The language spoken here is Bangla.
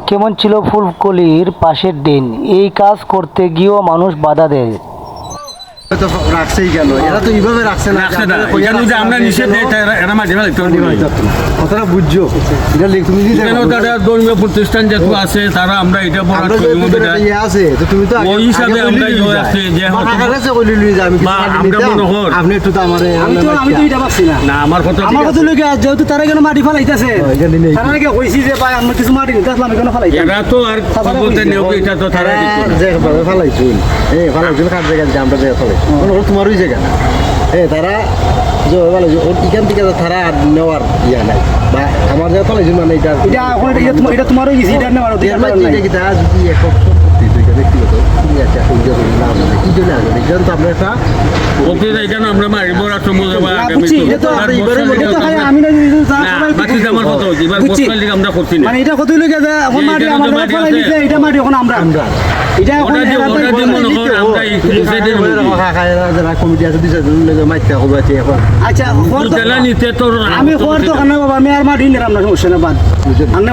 কেমন ছিল ফুলকলির পাশের দিন? এই কাজ করতে গিয়েও মানুষ বাধা দেয়। তো রাখছেই গেল, এরা তো এইভাবে রাখছে না। আমরা নিষেধ দিই এরা মাঝে মাঝে কথাটা বুঝছো, এটা তুমি ধর্মীয় প্রতিষ্ঠান যেহেতু আছে তারা আমরা এটা আছে তো তুমি তো ওই হিসাবে আমরা আছে যে আপনি একটু তো আমার আমি তো এটা পাচ্ছি না। না আমার কথা আমার কথা লোক যেহেতু তারা কেন মাটি ফেলাইতেছে, তারা নাকি কইছি যে ভাই আমরা কিছু মাটি নিতে আসলাম কেন ফেলাইতে, এরা তো আর বলতে নেই এটা তো তারা যেভাবে ফেলাইছুন ফেলাইছুন কার জায়গা আমরা জায়গা ফেলাই তোমার ওই জায়গা না তারা এখান থেকে তারা আর নেওয়ার ইয়া নাই বা আমার জায়গা ফেলাইছুন মানে এটা এটা তোমার হয়ে গেছে, এটা নেওয়ার অধিকার নাই। যদি একক সম্পত্তি ব্যক্তিগত কি জন্য আসবেন এখানে তো আমরা একটা এখানে আমরা মারিব বুঝছি, এটা তো আমি না আমার কথা হচ্ছে আমরা করছি না মানে এটা কত লোক এখন মাটি আমার ফেলাই দিছে, এটা মাটি এখন আমরা এটা এখন যারা কমিটি আছে মাইকা কবে আছে এখন আচ্ছা নিতে তোর আমি খবর তো বাবা আমি আর মাটি নিলাম না, সমস্যা না বাদ আনলে